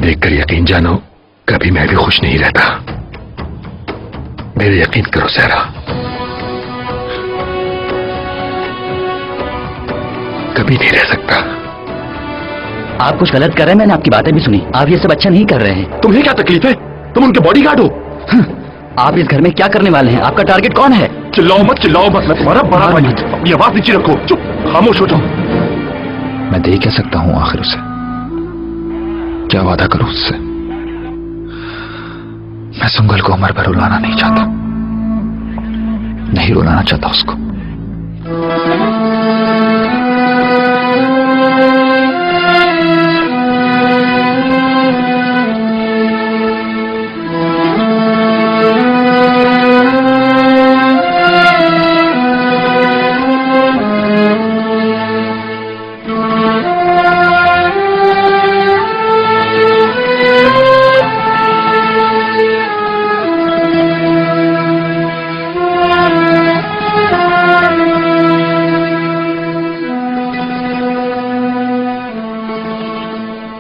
देखकर यकीन जानो, कभी मैं भी खुश नहीं रहता। मेरे यकीन करो सहरा, कभी नहीं रह सकता। आप कुछ गलत कर रहे हैं, मैंने आपकी बातें भी सुनी। आप ये सब अच्छा नहीं कर रहे हैं। तुम्हें क्या तकलीफ है? तुम उनके बॉडीगार्ड हो। आप इस घर में क्या करने वाले हैं? आपका टारगेट कौन है? चिल्लाओ मत, चिल्लाओ मत, मैं तुम्हारा बड़ा भाई हूं। अपनी आवाज नीचे रखो, चुप, खामोश हो जाओ। मैं दे क्या सकता हूं आखिर उसे? क्या वादा करूं उससे? मैं सुंगल को उम्र भर रुलाना नहीं चाहता, नहीं रुलाना चाहता उसको।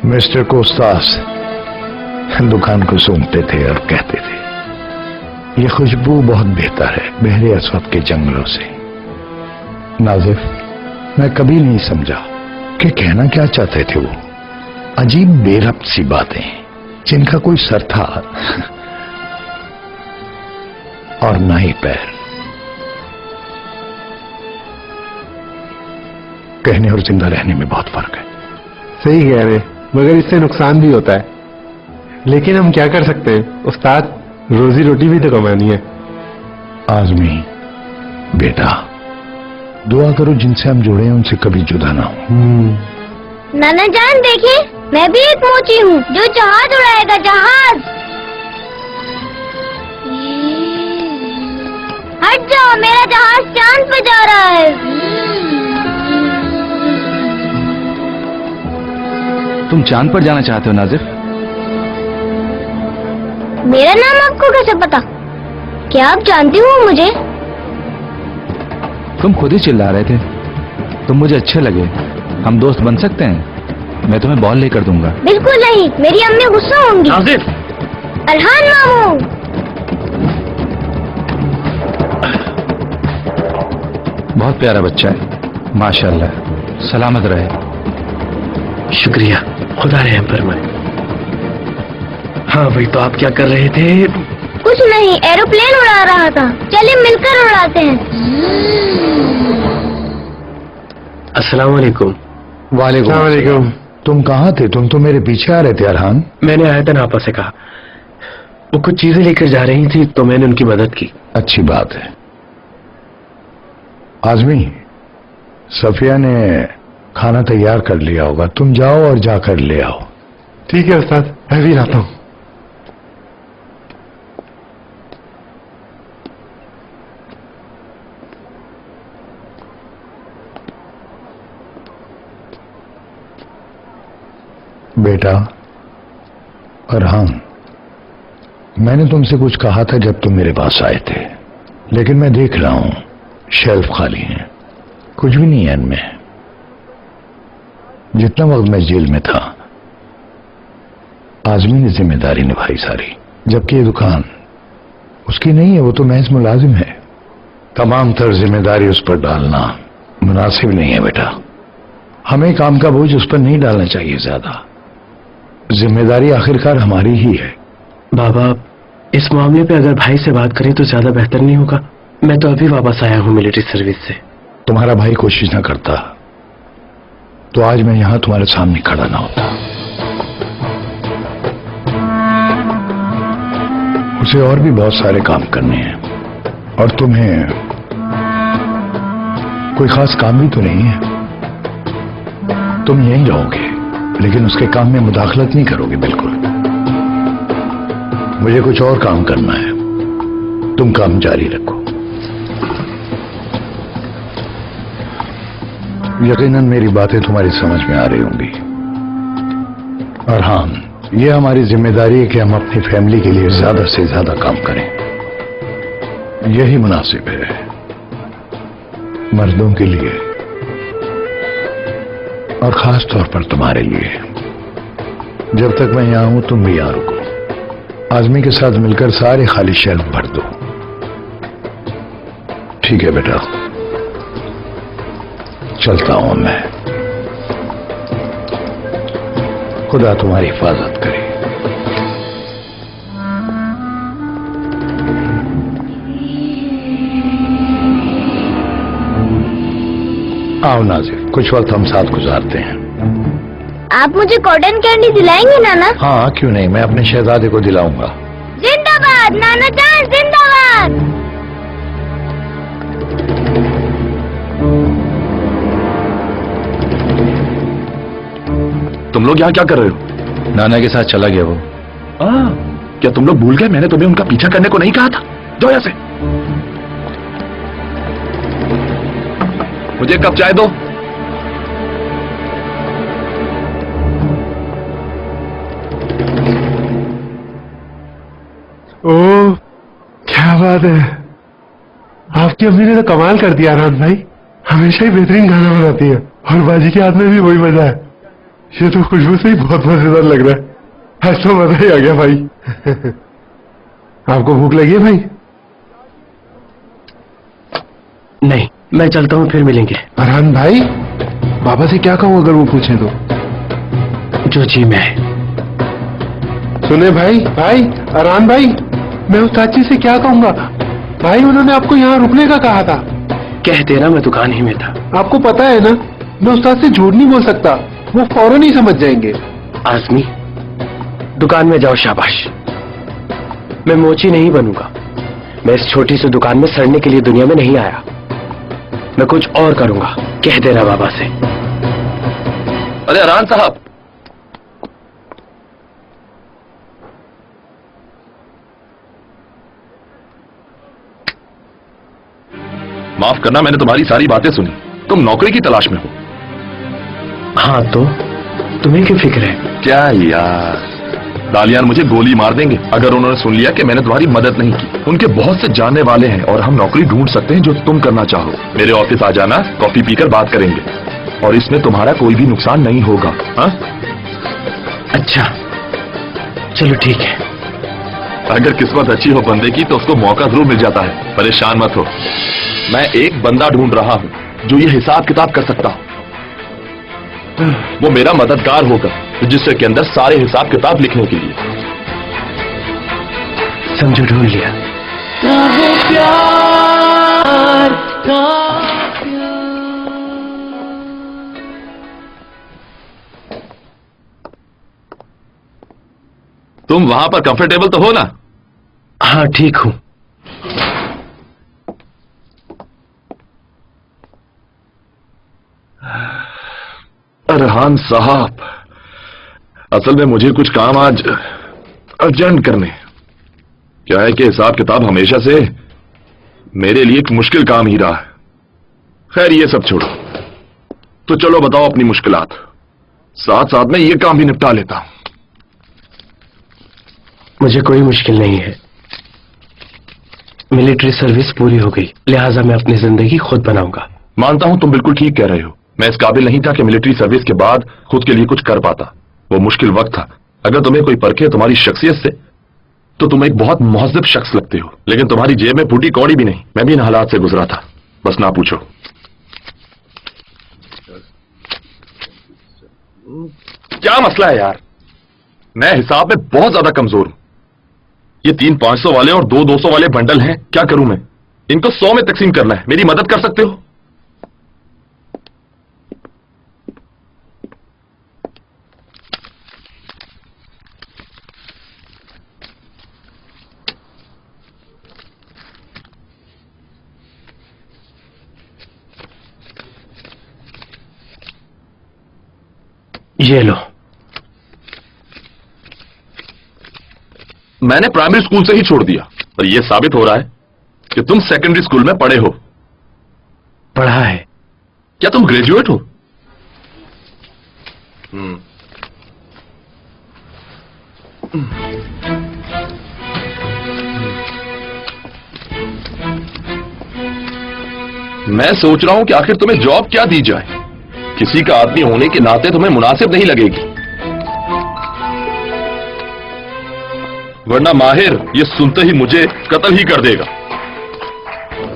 मिस्टर कोस्तास दुकान को सूंघते थे और कहते थे, ये खुशबू बहुत बेहतर है बहरे अस्वद के जंगलों से। नाजिफ, मैं कभी नहीं समझा कि कहना क्या चाहते थे वो। अजीब बेरब्त सी बातें जिनका कोई सर था और ना ही पैर। कहने और जिंदा रहने में बहुत फर्क है। सही कह रहे, मगर इससे नुकसान भी होता है। लेकिन हम क्या कर सकते हैं उस्ताद, रोजी रोटी भी तो कमानी है। आजमी बेटा, दुआ करो जिनसे हम जुड़े हैं उनसे कभी जुदा ना हो। नाना जान देखिए, मैं भी एक मोची हूँ जो जहाज उड़ाएगा, जहाज। हट जाओ, मेरा जहाज चांद पे जा रहा है। तुम चांद पर जाना चाहते हो नाजिफ? मेरा नाम आपको कैसे पता? क्या आप जानती हो मुझे? तुम खुद ही चिल्ला रहे थे। तुम मुझे अच्छे लगे, हम दोस्त बन सकते हैं। मैं तुम्हें बॉल लेकर दूंगा। बिल्कुल नहीं, मेरी अम्मी गुस्सा होंगी। नाजिफ! अरहान मामू, बहुत प्यारा बच्चा है, माशाल्लाह। सलामत रहे। शुक्रिया, खुदा रहम फरमाए। हाँ वही तो, आप क्या कर रहे थे? कुछ नहीं, एरोप्लेन उड़ा रहा था। चलिए मिलकर उड़ाते हैं। अस्सलाम वालेकुम। वालेकुम। तुम कहाँ थे? तुम तो मेरे पीछे आ रहे थे अरहान। मैंने आयतन आपा से कहा, वो कुछ चीजें लेकर जा रही थी तो मैंने उनकी मदद की। अच्छी बात है। आजमी, सफिया ने खाना तैयार कर लिया होगा, तुम जाओ और जाकर ले आओ। ठीक है उस्ताद, मैं भी आता हूँ। बेटा अरहान, मैंने तुमसे कुछ कहा था जब तुम मेरे पास आए थे, लेकिन मैं देख रहा हूं शेल्फ खाली है, कुछ भी नहीं है इनमें। जितना वक्त मैं जेल में था, आजमी ने जिम्मेदारी निभाई सारी, जबकि ये दुकान उसकी नहीं है, वो तो महज मुलाजिम है। तमाम तर जिम्मेदारी उस पर डालना मुनासिब नहीं है बेटा। हमें काम का बोझ उस पर नहीं डालना चाहिए ज्यादा। जिम्मेदारी आखिरकार हमारी ही है। बाबा, इस मामले पे अगर भाई से बात करें तो ज्यादा बेहतर नहीं होगा? मैं तो अभी वापस आया हूँ मिलिट्री सर्विस से। तुम्हारा भाई कोशिश ना करता तो आज मैं यहां तुम्हारे सामने खड़ा ना होता। उसे और भी बहुत सारे काम करने हैं, और तुम्हें कोई खास काम भी तो नहीं है। तुम यहीं रहोगे, लेकिन उसके काम में मुदाखलत नहीं करोगे बिल्कुल। मुझे कुछ और काम करना है, तुम काम जारी रखो। यकीनन मेरी बातें तुम्हारी समझ में आ रही होंगी। और हाँ, ये हमारी जिम्मेदारी है कि हम अपनी फैमिली के लिए ज्यादा से ज्यादा काम करें। यही मुनासिब है मर्दों के लिए, और खास तौर पर तुम्हारे लिए। जब तक मैं यहां हूं तुम भी यहां रुको। आजमी के साथ मिलकर सारे खाली शेल्फ भर दो। ठीक है बेटा, चलता हूं मैं। खुदा तुम्हारी हिफाजत करे। आओ नाजिर, कुछ वक्त हम साथ गुजारते हैं। आप मुझे कॉटन कैंडी दिलाएंगे नाना? हाँ क्यों नहीं, मैं अपने शहजादे को दिलाऊंगा। जिंदाबाद नाना जान, जिंदाबाद। तुम लोग यहाँ क्या कर रहे हो? नाना के साथ चला गया वो। क्या तुम लोग भूल गए मैंने तुम्हें उनका पीछा करने को नहीं कहा था? दो यहाँ से। मुझे एक कप चाय दो। ओह क्या बात है, आपकी अम्मी ने तो कमाल कर दिया अरहान भाई। हमेशा ही बेहतरीन खाना बनाती है और बाजी के हाथ में भी वही मजा है। ये तो खुशबू से ही बहुत मजेदार लग रहा है। आज तो मजा ही आ गया भाई। आपको भूख लगी है भाई? नहीं, मैं चलता हूँ, फिर मिलेंगे। अरहान भाई, बाबा से क्या कहूँ अगर वो पूछे तो? जो जी मैं। सुने भाई, अरहान भाई, मैं उस चाची से क्या कहूंगा भाई? उन्होंने आपको यहाँ रुकने का कहा था। कह दे रहा, मैं दुकान ही में था। आपको पता है ना, मैं उस्ताद से झूठ नहीं बोल सकता, वो फौरन ही समझ जाएंगे। आजमी, दुकान में जाओ, शाबाश। मैं मोची नहीं बनूंगा। मैं इस छोटी सी दुकान में सड़ने के लिए दुनिया में नहीं आया। मैं कुछ और करूंगा, कह दे रहा बाबा से। अरे अरहान साहब, माफ करना, मैंने तुम्हारी सारी बातें सुनी। तुम नौकरी की तलाश में हो। हाँ तो तुम्हें क्या फिक्र है? क्या यार, दालियान मुझे गोली मार देंगे अगर उन्होंने सुन लिया कि मैंने तुम्हारी मदद नहीं की। उनके बहुत से जानने वाले हैं और हम नौकरी ढूंढ सकते हैं जो तुम करना चाहो। मेरे ऑफिस आ जाना, कॉफी पीकर बात करेंगे और इसमें तुम्हारा कोई भी नुकसान नहीं होगा। हाँ? अच्छा चलो ठीक है। अगर किस्मत अच्छी हो बंदे की तो उसको मौका जरूर मिल जाता है। परेशान मत हो, मैं एक बंदा ढूंढ रहा हूं जो ये हिसाब किताब कर सकता हो। वो मेरा मददगार होगा रजिस्टर के अंदर सारे हिसाब किताब लिखने के लिए। समझो, ढूंढ लिया। तुम वहां पर कंफर्टेबल तो हो ना? हाँ ठीक हूं। अरहान साहब, असल में मुझे कुछ काम आज अर्जेंट करने। क्या है कि हिसाब किताब हमेशा से मेरे लिए एक मुश्किल काम ही रहा है। खैर ये सब छोड़ो, तो चलो बताओ अपनी मुश्किलात, साथ साथ में ये काम भी निपटा लेता हूं। मुझे कोई मुश्किल नहीं है। मिलिट्री सर्विस पूरी हो गई, लिहाजा मैं अपनी जिंदगी खुद बनाऊंगा। मानता हूं तुम बिल्कुल ठीक कह रहे हो। मैं इस काबिल नहीं था कि मिलिट्री सर्विस के बाद खुद के लिए कुछ कर पाता। वो मुश्किल वक्त था। अगर तुम्हें कोई परखे तुम्हारी शख्सियत से तो तुम एक बहुत मुहज़्ज़ब शख्स लगते हो, लेकिन तुम्हारी जेब में फूटी कौड़ी भी नहीं। मैं भी इन हालात से गुजरा था, बस ना पूछो। क्या मसला है यार, मैं हिसाब में बहुत ज्यादा कमजोर हूं। ये 3 500 वाले और 2 200 वाले बंडल हैं, क्या करूं मैं? इनको 100 में तकसीम करना है। मेरी मदद कर सकते हो? ये लो। मैंने प्राइमरी स्कूल से ही छोड़ दिया और यह साबित हो रहा है कि तुम सेकेंडरी स्कूल में पढ़े हो। पढ़ा है। क्या तुम ग्रेजुएट हो? मैं सोच रहा हूं कि आखिर तुम्हें जॉब क्या दी जाए। किसी का आदमी होने के नाते तुम्हें मुनासिब नहीं लगेगी। वरना माहिर ये सुनते ही मुझे कत्ल ही कर देगा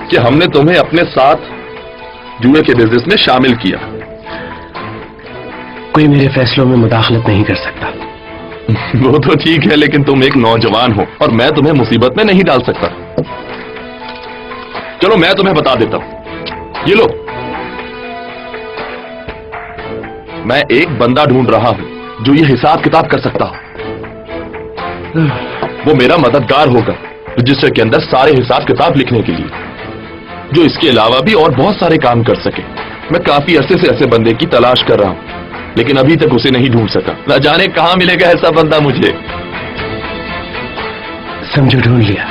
कि हमने तुम्हें अपने साथ जुए के बिजनेस में शामिल किया। कोई मेरे फैसलों में मुदाखलत नहीं कर सकता। वो तो ठीक है, लेकिन तुम एक नौजवान हो और मैं तुम्हें मुसीबत में नहीं डाल सकता। चलो मैं तुम्हें बता देता हूं, ये लो, मैं एक बंदा ढूंढ रहा हूं जो ये हिसाब किताब कर सकता हो। वो मेरा मददगार होगा रजिस्टर के अंदर सारे हिसाब किताब लिखने के लिए, जो इसके अलावा भी और बहुत सारे काम कर सके। मैं काफी अरसे से ऐसे बंदे की तलाश कर रहा हूं, लेकिन अभी तक उसे नहीं ढूंढ सका। न जाने कहां मिलेगा ऐसा बंदा मुझे। समझो ढूंढ लिया।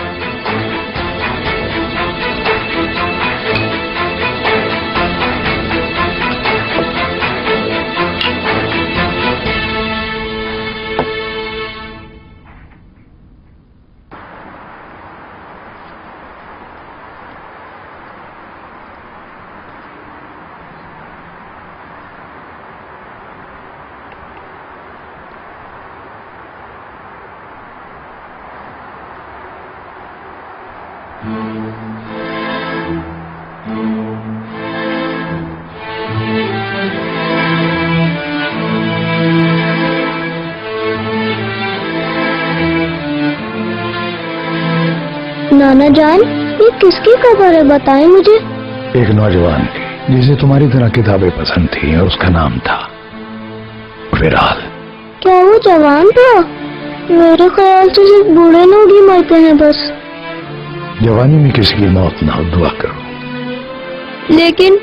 नाना जान, ये किसकी खबर है, बताएं मुझे। एक नौजवान की जिसे तुम्हारी तरह किताबें पसंद थी और उसका नाम था विराल। क्या वो जवान था? मेरे ख्याल से सिर्फ बूढ़े लोग ही मरते हैं बस। जवानी में किसी की मौत ना हो, दुआ करो। लेकिन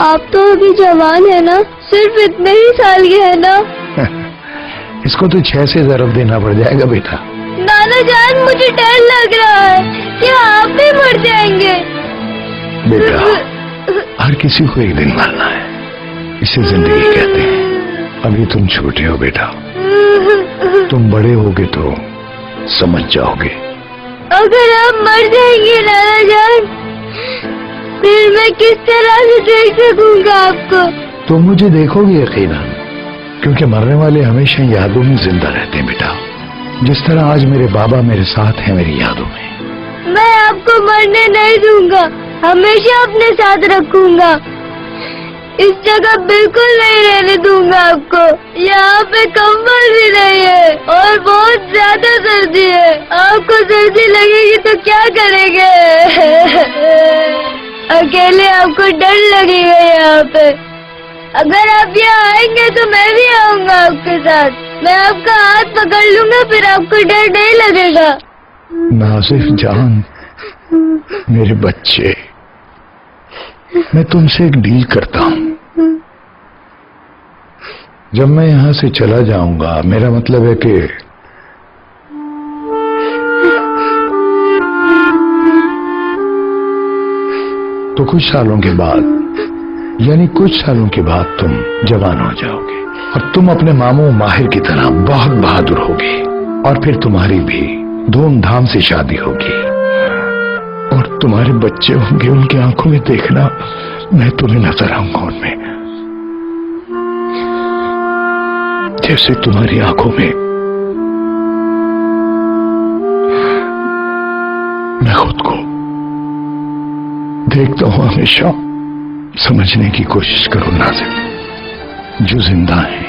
आप तो अभी जवान है ना, सिर्फ इतने ही साल के है ना। इसको तो 6 से ज़रब देना पड़ जाएगा बेटा। नाना जान, मुझे डर लग रहा है कि आप भी मर जाएंगे। बेटा, हर किसी को एक दिन मरना है, इसे जिंदगी कहते हैं। अभी तुम छोटे हो बेटा, तुम बड़े होगे तो समझ जाओगे। अगर आप मर जाएंगे नाना जान, फिर मैं किस तरह से देख सकूंगा आपको? तुम मुझे देखोगे यकीनन, क्योंकि मरने वाले हमेशा यादों में जिंदा रहते हैं बेटा। जिस तरह आज मेरे बाबा मेरे साथ हैं मेरी यादों में। मैं आपको मरने नहीं दूंगा, हमेशा अपने साथ रखूंगा। इस जगह बिल्कुल नहीं रहने दूंगा आपको। यहाँ पे कंबल भी नहीं है और बहुत ज्यादा सर्दी है। आपको सर्दी लगेगी तो क्या करेंगे? अकेले आपको डर लगेगा यहाँ पे। अगर आप यहाँ आएंगे तो मैं भी आऊंगा आपके साथ। मैं आपका हाथ पकड़ लूंगा, फिर आपको डर नहीं लगेगा। नासिफ जान, मेरे बच्चे, मैं तुमसे एक डील करता हूं। जब मैं यहां से चला जाऊंगा, मेरा मतलब है कि तो कुछ सालों के बाद, यानी कुछ सालों के बाद तुम जवान हो जाओगे और तुम अपने मामू माहिर की तरह बहुत बहादुर होगे, और फिर तुम्हारी भी धूमधाम से शादी होगी और तुम्हारे बच्चे होंगे। उनकी आंखों में देखना, मैं तुम्हें नजर आऊंगा उनमें, जैसे तुम्हारी आंखों में मैं खुद को देखता हूं हमेशा। समझने की कोशिश करो नाज़िम, जो जिंदा है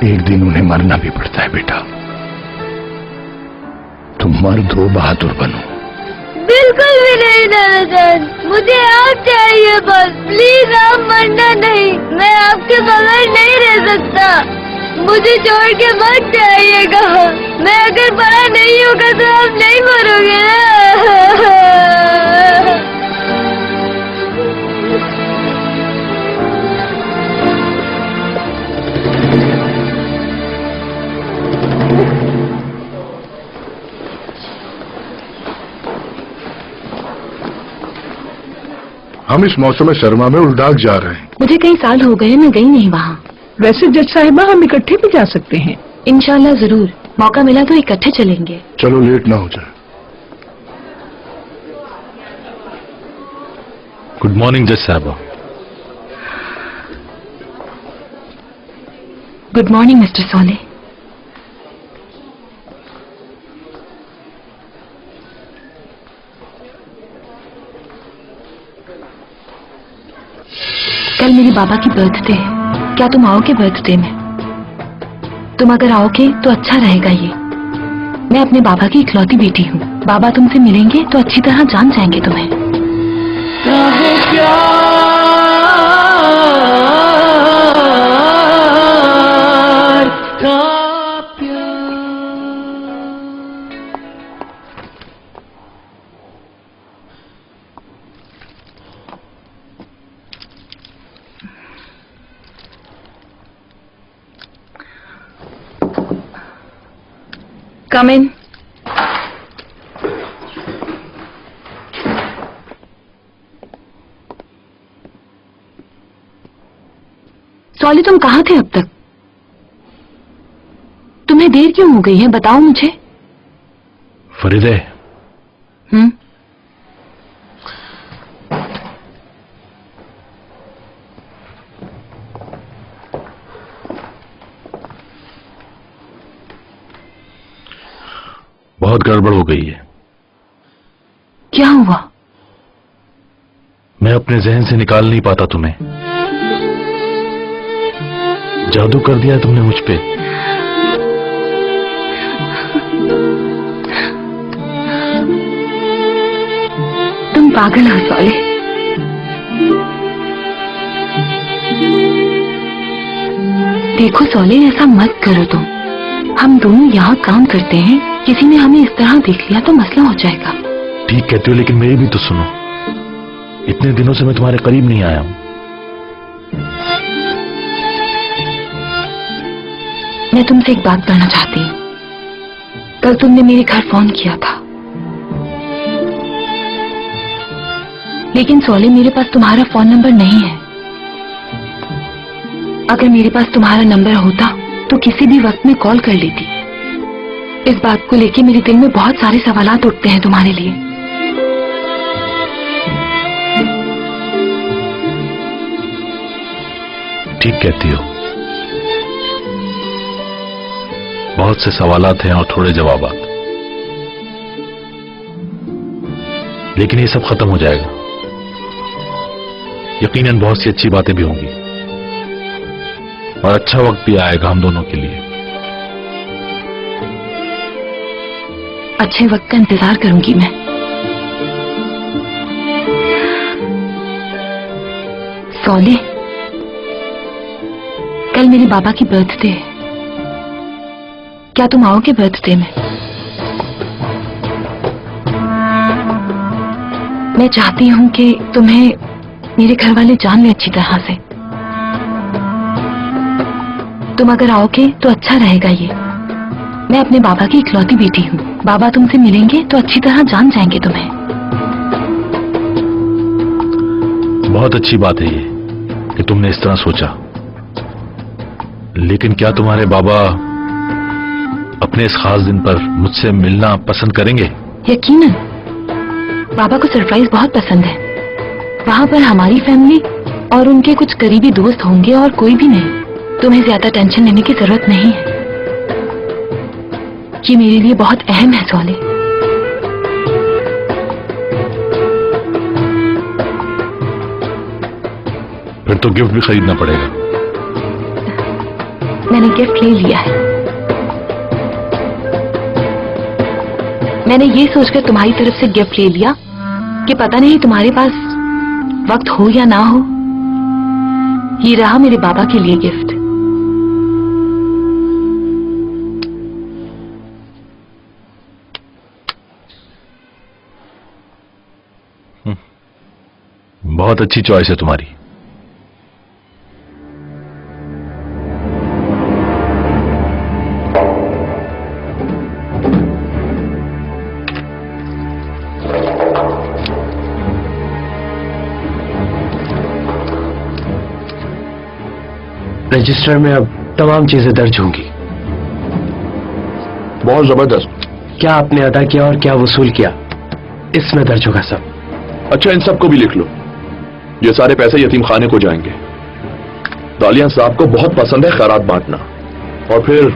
एक दिन उन्हें मरना भी पड़ता है बेटा। तुम मर्द हो, बहादुर बनो। बिल्कुल भी नहीं नाना जान, मुझे आप चाहिए बस। प्लीज आप मरना नहीं, मैं आपके बगैर नहीं रह सकता। मुझे छोड़ के मत जाइएगा। मैं अगर बड़ा नहीं होगा तो आप नहीं मरोगे ना। हम इस मौसम सरमा में उलडाग जा रहे हैं। मुझे कई साल हो गए, मैं गई नहीं वहाँ। वैसे जज साहिबा, हम इकट्ठे भी जा सकते हैं। इंशाल्लाह जरूर, मौका मिला तो इकट्ठे चलेंगे। चलो लेट ना हो जाए। गुड मॉर्निंग जज साहबा। गुड मॉर्निंग मिस्टर सोले। कल मेरे बाबा की बर्थडे है, क्या तुम आओगे बर्थडे में? तुम अगर आओगे तो अच्छा रहेगा ये। मैं अपने बाबा की इकलौती बेटी हूँ। बाबा तुमसे मिलेंगे तो अच्छी तरह जान जाएंगे तुम्हें। Come in. सॉली, तुम कहाँ थे अब तक? तुम्हें देर क्यों हो गई है, बताओ मुझे। फरीदे, बहुत गड़बड़ हो गई है। क्या हुआ? मैं अपने जहन से निकाल नहीं पाता तुम्हें। जादू कर दिया तुमने मुझ पे। तुम पागल हो सॉली। देखो सॉली, ऐसा मत करो तुम। हम दोनों यहाँ काम करते हैं, किसी ने हमें इस तरह देख लिया तो मसला हो जाएगा। ठीक कहती हो, लेकिन मेरी भी तो सुनो। इतने दिनों से मैं तुम्हारे करीब नहीं आया हूं। मैं तुमसे एक बात करना चाहती हूँ। कल तुमने मेरे घर फोन किया था, लेकिन सॉली मेरे पास तुम्हारा फोन नंबर नहीं है। अगर मेरे पास तुम्हारा नंबर होता तो किसी भी वक्त में कॉल कर लेती। इस बात को लेके मेरे दिल में बहुत सारे सवालात उठते हैं तुम्हारे लिए। ठीक कहती हो, बहुत से सवालात हैं और थोड़े जवाबात, लेकिन ये सब खत्म हो जाएगा। यकीनन बहुत सी अच्छी बातें भी होंगी और अच्छा वक्त भी आएगा हम दोनों के लिए। अच्छे वक्त का इंतजार करूंगी मैं। सॉली, कल मेरे बाबा की बर्थडे है, क्या तुम आओगे बर्थडे में? मैं चाहती हूं कि तुम्हें मेरे घर वाले जान ले अच्छी तरह से। तुम अगर आओगे तो अच्छा रहेगा ये। मैं अपने बाबा की इकलौती बेटी हूँ। बाबा तुमसे मिलेंगे तो अच्छी तरह जान जाएंगे तुम्हें। बहुत अच्छी बात है ये कि तुमने इस तरह सोचा, लेकिन क्या तुम्हारे बाबा अपने इस खास दिन पर मुझसे मिलना पसंद करेंगे? यकीनन, बाबा को सरप्राइज बहुत पसंद है। वहां पर हमारी फैमिली और उनके कुछ करीबी दोस्त होंगे और कोई भी नहीं। तुम्हें ज्यादा टेंशन लेने की जरूरत नहीं है। ये मेरे लिए बहुत अहम है सॉली। फिर तो गिफ्ट भी खरीदना पड़ेगा। मैंने गिफ्ट ले लिया है। मैंने ये सोचकर तुम्हारी तरफ से गिफ्ट ले लिया कि पता नहीं तुम्हारे पास वक्त हो या ना हो। ये रहा मेरे बाबा के लिए गिफ्ट। बहुत अच्छी चॉइस है तुम्हारी। रजिस्टर में अब तमाम चीजें दर्ज होंगी। बहुत जबरदस्त। क्या आपने अदा किया और क्या वसूल किया, इसमें दर्ज होगा सब। अच्छा, इन सबको भी लिख लो। ये सारे पैसे यतीम खाने को जाएंगे। दालियां साहब को बहुत पसंद है खैरात बांटना, और फिर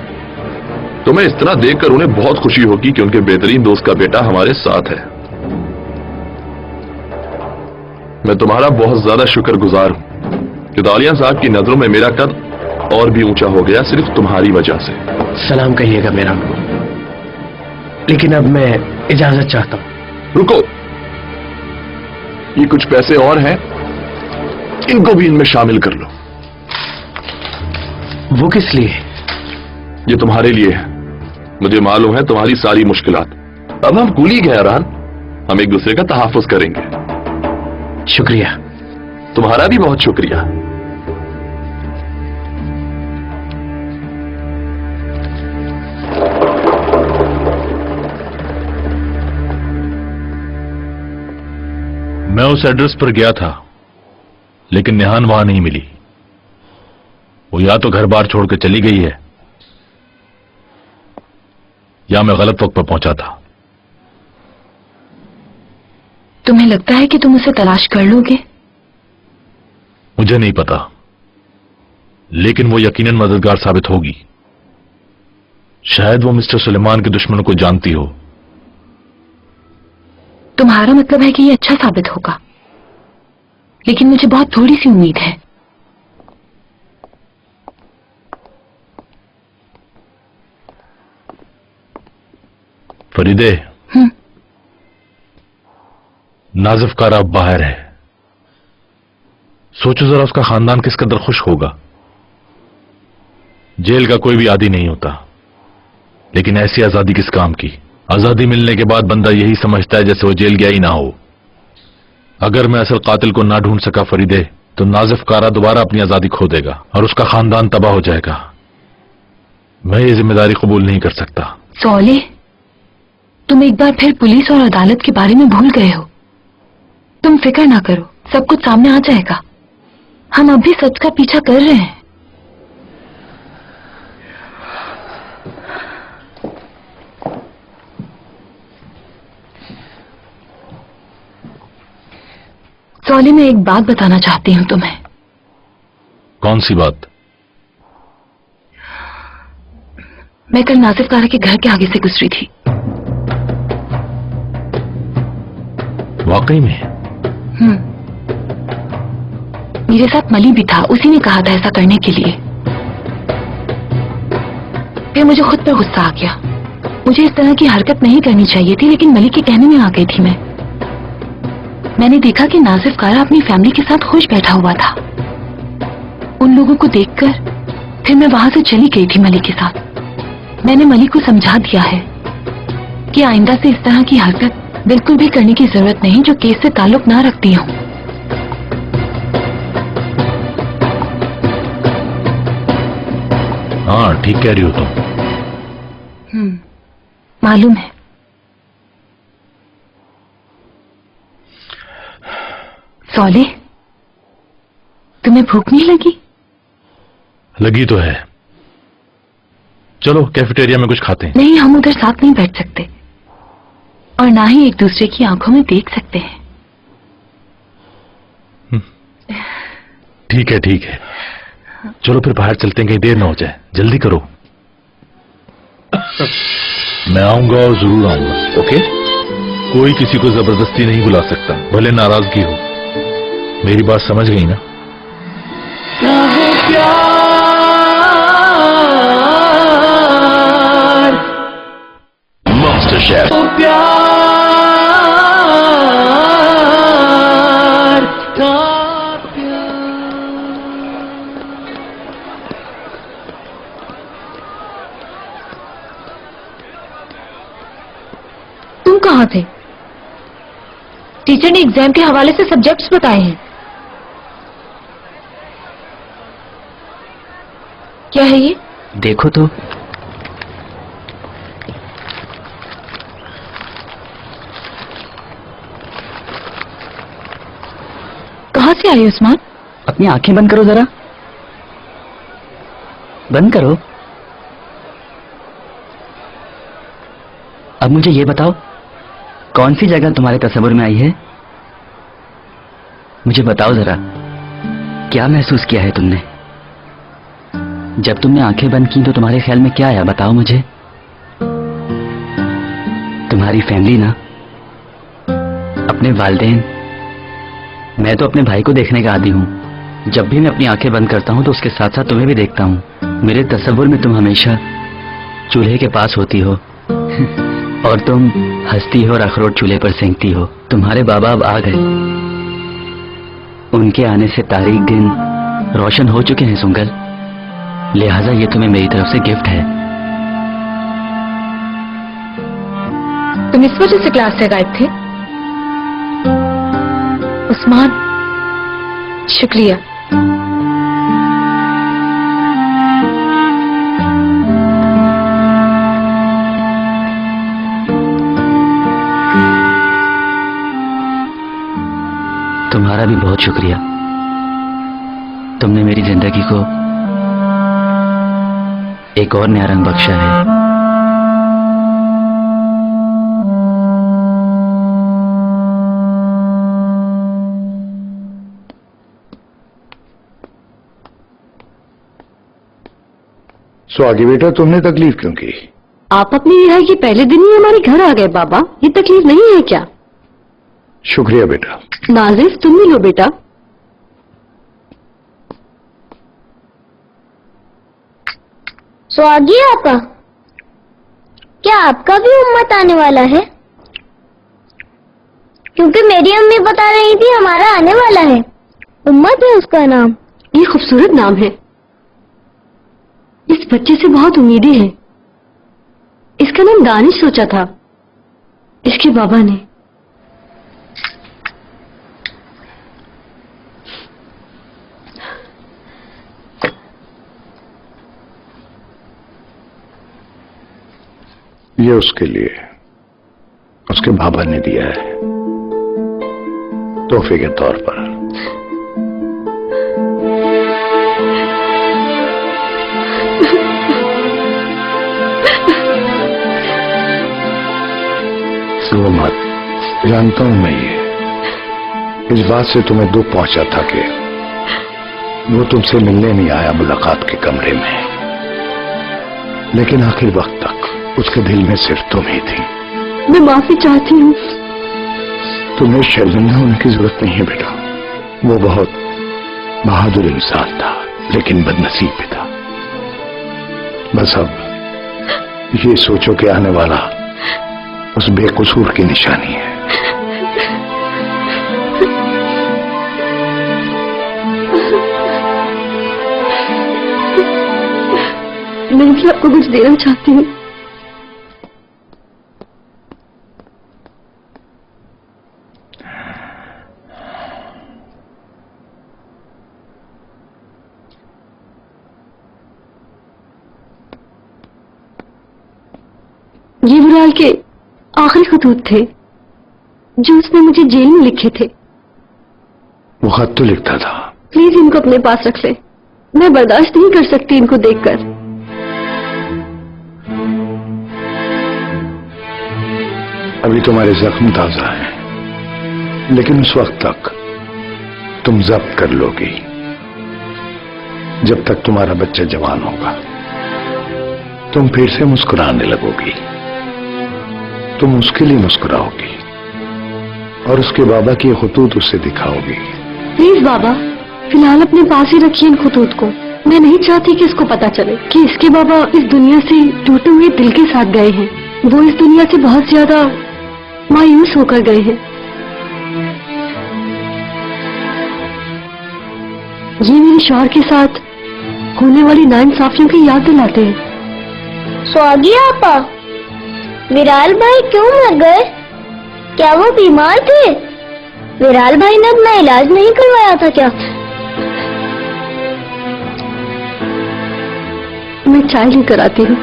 तुम्हें इस तरह देखकर उन्हें बहुत खुशी होगी कि उनके बेहतरीन दोस्त का बेटा हमारे साथ है। मैं तुम्हारा बहुत ज्यादा शुक्रगुजार हूं कि दालियान साहब की नजरों में मेरा कद और भी ऊंचा हो गया सिर्फ तुम्हारी वजह से। सलाम कहिएगा मेरा, लेकिन अब मैं इजाजत चाहता हूं। रुको, ये कुछ पैसे और हैं, इनको भी इनमें शामिल कर लो। वो किस लिए? ये तुम्हारे लिए है। मुझे मालूम है तुम्हारी सारी मुश्किलात। अब हम कूली गए अरहान, हम एक दूसरे का तहफ़्फ़ुज़ करेंगे। शुक्रिया। तुम्हारा भी बहुत शुक्रिया। मैं उस एड्रेस पर गया था, लेकिन निहान वहां नहीं मिली। वो या तो घर बार छोड़कर चली गई है, या मैं गलत वक्त पर पहुंचा था। तुम्हें लगता है कि तुम उसे तलाश कर लोगे? मुझे नहीं पता, लेकिन वो यकीनन मददगार साबित होगी। शायद वो मिस्टर सुलेमान के दुश्मनों को जानती हो। तुम्हारा मतलब है कि ये अच्छा साबित होगा, लेकिन मुझे बहुत थोड़ी सी उम्मीद है। फरीदे, नाजिफ कारा अब बाहर है। सोचो जरा उसका खानदान किस कदर खुश होगा। जेल का कोई भी आदी नहीं होता, लेकिन ऐसी आजादी किस काम की। आजादी मिलने के बाद बंदा यही समझता है जैसे वो जेल गया ही ना हो। अगर मैं असल कातिल को ना ढूंढ सका फरीदे, तो नाजिफ कारा दोबारा अपनी आजादी खो देगा और उसका खानदान तबाह हो जाएगा। मैं ये जिम्मेदारी कबूल नहीं कर सकता। सौले, तुम एक बार फिर पुलिस और अदालत के बारे में भूल गए हो। तुम फिक्र ना करो, सब कुछ सामने आ जाएगा। हम अभी सच का पीछा कर रहे हैं। सौले, मैं एक बात बताना चाहती हूं तुम्हें। कौन सी बात? मैं कल नासिफ कारा के घर के आगे से गुजरी थी। वाकई में? मेरे साथ मली भी था, उसी ने कहा था ऐसा करने के लिए। फिर मुझे खुद पर गुस्सा आ गया। मुझे इस तरह की हरकत नहीं करनी चाहिए थी, लेकिन मली के कहने में आ गई थी। मैंने देखा कि नासिफ कारा अपनी फैमिली के साथ खुश बैठा हुआ था। उन लोगों को देखकर फिर मैं वहां से चली गई थी मली के साथ। मैंने मली को समझा दिया है कि आइंदा से इस तरह की हरकत बिल्कुल भी करने की जरूरत नहीं जो केस से ताल्लुक ना रखती हो। हाँ, ठीक कह रही हो तुम। मालूम है। सौले, तुम्हें भूख नहीं लगी? लगी तो है। चलो कैफेटेरिया में कुछ खाते हैं। नहीं, हम उधर साथ नहीं बैठ सकते और ना ही एक दूसरे की आंखों में देख सकते हैं। ठीक है ठीक है, चलो फिर बाहर चलते हैं, कहीं देर ना हो जाए। जल्दी करो। मैं आऊंगा और जरूर आऊंगा। ओके? कोई किसी को जबरदस्ती नहीं बुला सकता, भले नाराजगी हो। मेरी बात समझ गई ना? Master chef. तुम कहाँ थे? टीचर ने एग्जाम के हवाले से सब्जेक्ट्स बताए हैं। क्या है ये? देखो तो। कहाँ से आए उस्मान? अपनी आंखें बंद करो जरा, बंद करो। अब मुझे ये बताओ, कौन सी जगह तुम्हारे तस्वुर में आई है? मुझे बताओ जरा, क्या महसूस किया है तुमने? जब तुमने आंखें बंद की तो तुम्हारे ख्याल में क्या आया, बताओ मुझे। तुम्हारी फैमिली ना, अपने वालिदैन। मैं तो अपने भाई को देखने का आदी हूं, जब भी मैं अपनी आंखें बंद करता हूँ तो उसके साथ साथ तुम्हें भी देखता हूँ। मेरे तस्वुर में तुम हमेशा चूल्हे के पास होती हो और तुम हंसती हो और अखरोट चूल्हे पर सेंकती हो। तुम्हारे बाबा अब आ गए, उनके आने से तारीख दिन रोशन हो चुके हैं सुंगल, लिहाजा ये तुम्हें मेरी तरफ से गिफ्ट है। तुम इस वजह से क्लास से गायब थे? उस्मान, शुक्रिया। तुम्हारा भी बहुत शुक्रिया। तुमने मेरी जिंदगी को एक और नया रंग बख्शा है। स्वागी बेटा, तुमने तकलीफ क्यों की? आप अपनी रिहाई के पहले दिन ही हमारे घर आ गए बाबा, ये तकलीफ नहीं है क्या? शुक्रिया बेटा। नाजिफ, तुम भी लो बेटा। स्वागी आपा, क्या आपका भी उम्मत आने वाला है? क्योंकि मेरी अम्मी बता रही थी हमारा आने वाला है। उम्मत है उसका नाम। ये खूबसूरत नाम है। इस बच्चे से बहुत उम्मीदें हैं। इसका नाम दानिश सोचा था इसके बाबा ने। ये उसके लिए उसके बाबा ने दिया है तोहफे के तौर पर। रो मत, जानता हूं मैं ये। इस बात से तुम्हें दुख पहुंचा था कि वो तुमसे मिलने नहीं आया मुलाकात के कमरे में, लेकिन आखिर वक्त तक उसके दिल में सिर्फ तुम ही थी। मैं माफी चाहती हूँ। तुम्हें शर्मिंदा होने की जरूरत नहीं है बेटा। वो बहुत बहादुर इंसान था, लेकिन बदनसीब भी था। बस अब ये सोचो कि आने वाला उस बेकसूर की निशानी है। मैं भी आपको कुछ देना चाहती हूँ। ये बुराल के आखिरी खतूत थे जो उसने मुझे जेल में लिखे थे। वो खत तो लिखता था। प्लीज इनको अपने पास रख ले। मैं बर्दाश्त नहीं कर सकती इनको देखकर। अभी तुम्हारे जख्म ताजा हैं, लेकिन उस वक्त तक तुम जब्त कर लोगी जब तक तुम्हारा बच्चा जवान होगा। तुम फिर से मुस्कुराने लगोगी। तुम उसके लिए मुस्कुराओगी और उसके बाबा की खतूत उससे दिखाओगी। प्लीज बाबा, फिलहाल अपने पास ही रखिए इन खतूत को। मैं नहीं चाहती कि इसको पता चले कि इसके बाबा इस दुनिया से टूटे हुए दिल के साथ गए हैं। वो इस दुनिया से बहुत ज्यादा मायूस होकर गए हैं। ये मेरे शौहर के साथ होने वाली नाइंसाफियों की याद दिलाते हैं। स्वागी आपा, विराल भाई क्यों मर गए? क्या वो बीमार थे? विराल भाई ने अपना इलाज नहीं करवाया था क्या? मैं चाय लेकर आती हूँ।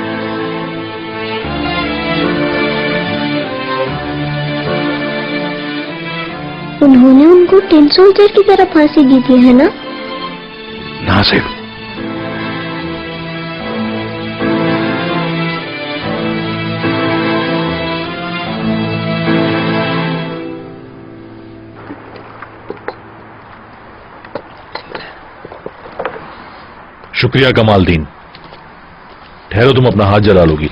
उन्होंने उनको टिन सोल्जर की तरह फांसी दी थी, है ना? नासिर, शुक्रिया कमालदीन। ठहरो, तुम अपना हाथ जला लोगी।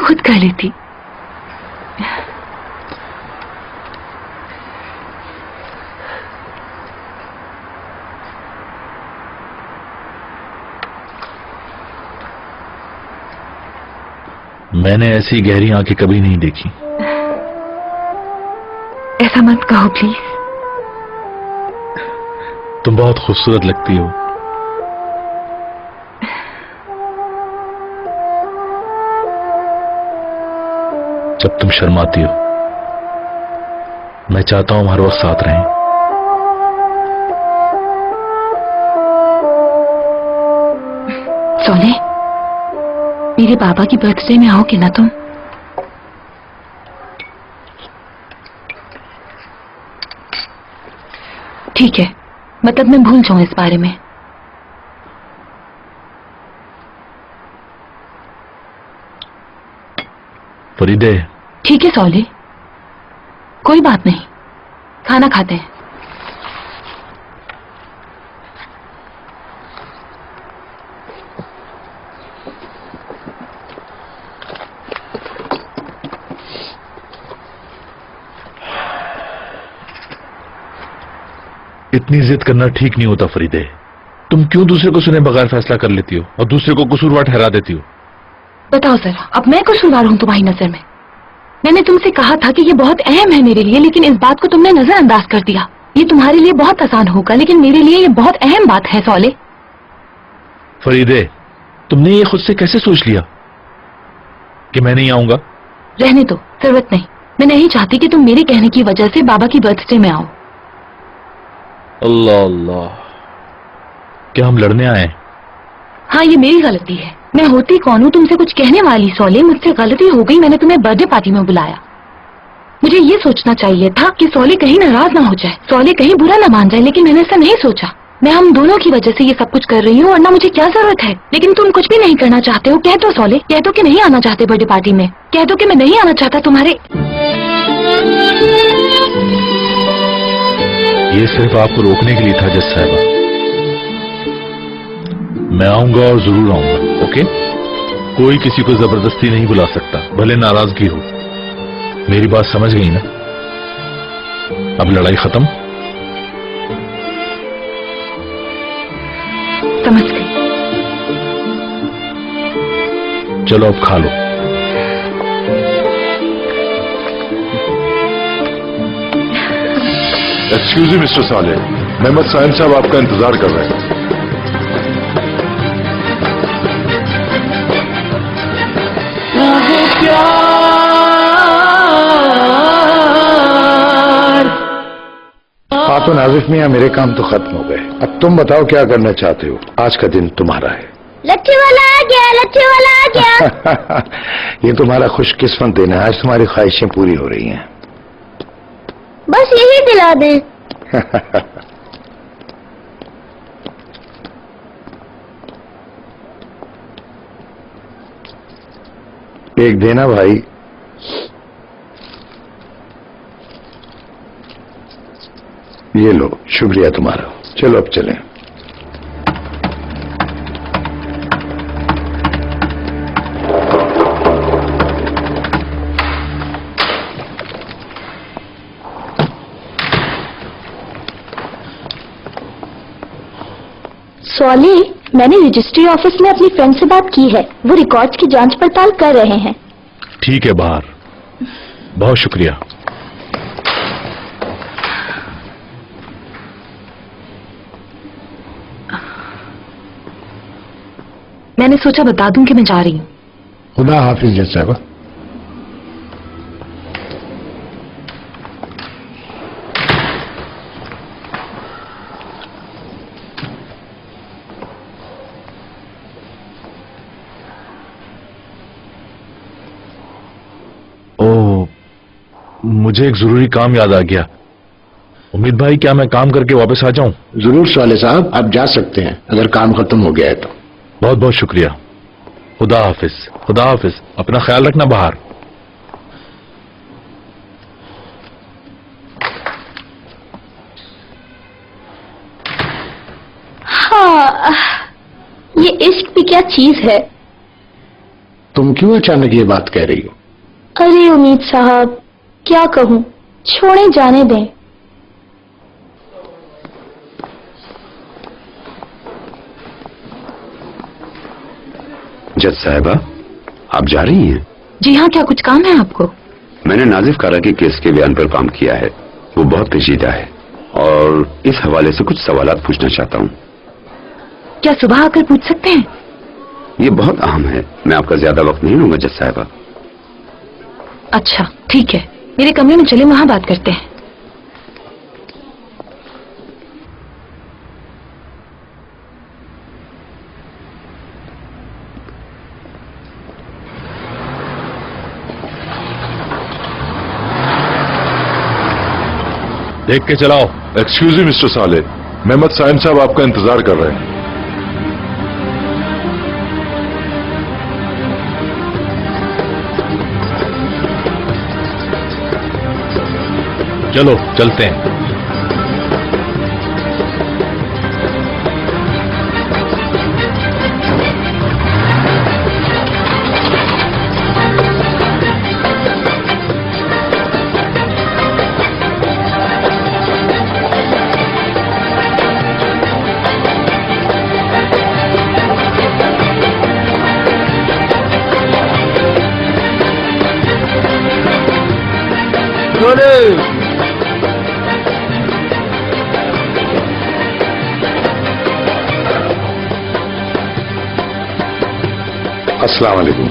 खुद कर लेती। मैंने ऐसी गहरी आंखें कभी नहीं देखी। ऐसा मत कहो प्लीज। तुम बहुत खूबसूरत लगती हो। जब तुम शर्माती हो, मैं चाहता हूं हर वक्त साथ रहें। सोले, मेरे बाबा की बर्थडे में आओगे ना तुम? ठीक है, मतलब मैं भूल जाऊं इस बारे में। फरीदे। ठीक है सोले, कोई बात नहीं, खाना खाते हैं। इतनी जिद करना ठीक नहीं होता फरीदे। तुम क्यों दूसरे को सुने बगैर फैसला कर लेती हो और दूसरे को कसूरवार ठहरा देती हो? बताओ जरा, अब मैं कसूरवार हूं तुम्हारी नजर में? मैंने तुमसे कहा था कि ये बहुत अहम है मेरे लिए, लेकिन इस बात को तुमने नजरअंदाज कर दिया। ये तुम्हारे लिए बहुत आसान होगा, लेकिन मेरे लिए ये बहुत अहम बात है सोले। फरीदे, तुमने ये खुद से कैसे सोच लिया कि मैं नहीं आऊंगा? रहने दो, जरूरत नहीं। मैं नहीं चाहती कि तुम मेरे कहने की वजह से बाबा की बर्थडे में आओ। अल्लाह अल्लाह, क्या हम लड़ने आए? हाँ, ये मेरी गलती है। मैं होती कौन हूँ तुमसे कुछ कहने वाली सोले? मुझसे गलती हो गई, मैंने तुम्हें बर्थडे पार्टी में बुलाया। मुझे ये सोचना चाहिए था कि सोले कहीं नाराज ना हो जाए, सोले कहीं बुरा ना मान जाए, लेकिन मैंने ऐसा नहीं सोचा। मैं हम दोनों की वजह से ये सब कुछ कर रही हूँ, वरना मुझे क्या जरूरत है। लेकिन तुम कुछ भी नहीं करना चाहते हो। कह दो सोले, कह दो कि नहीं आना चाहते बर्थडे पार्टी में। कह दो कि मैं नहीं आना चाहता तुम्हारे। ये सिर्फ आपको रोकने के लिए था जज साहबा। मैं आऊंगा और जरूर आऊंगा, ओके? कोई किसी को जबरदस्ती नहीं बुला सकता, भले नाराजगी हो। मेरी बात समझ गई ना? अब लड़ाई खत्म? समझ गई। चलो अब खा लो। एक्सक्यूज मी मिस्टर साले, मेहमद साहिब साहब आपका इंतजार कर रहे हैं। हाँ तो नाजिफ मियाँ, मेरे काम तो खत्म हो गए। अब तुम बताओ क्या करना चाहते हो? आज का दिन तुम्हारा है। लच्छे वाला आ गया, लच्छे वाला आ गया। ये तुम्हारा खुशकिस्मत दिन है, आज तुम्हारी ख्वाहिशें पूरी हो रही हैं। बस यही दिला दे। एक देना भाई। ये लो, शुक्रिया तुम्हारा। चलो अब चलें। सोले, मैंने रजिस्ट्री ऑफिस में अपनी फ्रेंड से बात की है। वो रिकॉर्ड्स की जांच पड़ताल कर रहे हैं। ठीक है बाहर, बहुत शुक्रिया। मैंने सोचा बता दूं कि मैं जा रही हूँ। खुदा हाफिज जज साहबा। मुझे एक जरूरी काम याद आ गया। उम्मीद भाई, क्या मैं काम करके वापस आ जाऊं? जरूर साले साहब, आप जा सकते हैं अगर काम खत्म हो गया है तो। बहुत बहुत शुक्रिया। खुदा हाफिज। खुदा हाफिज, अपना ख्याल रखना बाहर। हाँ, ये इश्क भी क्या चीज है। तुम तुम क्यों अचानक ये बात कह रही हो? अरे उम्मीद साहब, क्या कहूँ, छोड़े जाने दें। जज साहिबा, आप जा रही हैं? जी हाँ, क्या कुछ काम है आपको? मैंने नाजिफ कारा के केस के बयान पर काम किया है। वो बहुत पेचीदा है और इस हवाले से कुछ सवालात पूछना चाहता हूँ। क्या सुबह आकर पूछ सकते हैं? ये बहुत अहम है, मैं आपका ज्यादा वक्त नहीं लूंगा जज साहिबा। अच्छा ठीक है, मेरे कमरे में चले, वहां बात करते हैं। देख के चलाओ। एक्सक्यूज मी मिस्टर साले, मेहमद साइम साहब आपका इंतजार कर रहे हैं। चलो चलते हैं। अस्सलाम वालेकुम।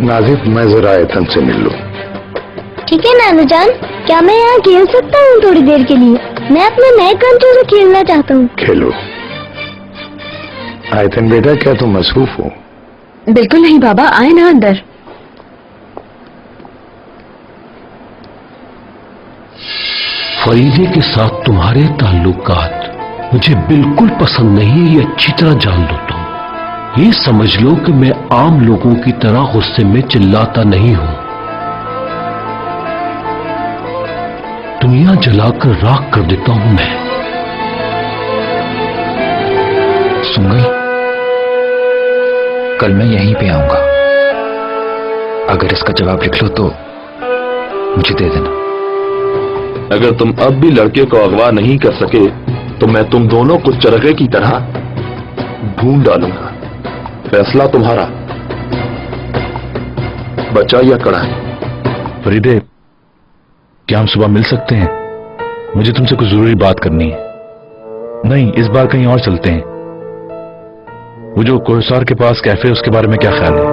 नाजिफ, मैं जरा एतन से मिल लूं। ठीक है नानू जान, क्या मैं यहाँ खेल सकता हूँ थोड़ी देर के लिए? मैं अपने नए कंट्रोल से खेलना चाहता हूँ। खेलो। आयतन बेटा, क्या तुम मसरूफ हो? बिल्कुल नहीं बाबा, आए ना अंदर। फरीदे के साथ तुम्हारे ताल्लुकात मुझे बिल्कुल पसंद नहीं है, ये अच्छी तरह जान लो तुम। ये समझ लो कि मैं आम लोगों की तरह गुस्से में चिल्लाता नहीं हूं। दुनिया जलाकर राख कर देता हूं मैं। सुंगल, कल मैं यहीं पे आऊंगा। अगर इसका जवाब लिख लो तो मुझे दे देना। अगर तुम अब भी लड़के को अगवा नहीं कर सके तो मैं तुम दोनों को चरखे की तरह ढूंढ डालूंगा। फैसला तुम्हारा, बचा या कड़ा। फरीदे, क्या हम सुबह मिल सकते हैं? मुझे तुमसे कुछ जरूरी बात करनी है। नहीं, इस बार कहीं और चलते हैं। वो जो कोहिसार के पास कैफे, उसके बारे में क्या ख्याल है?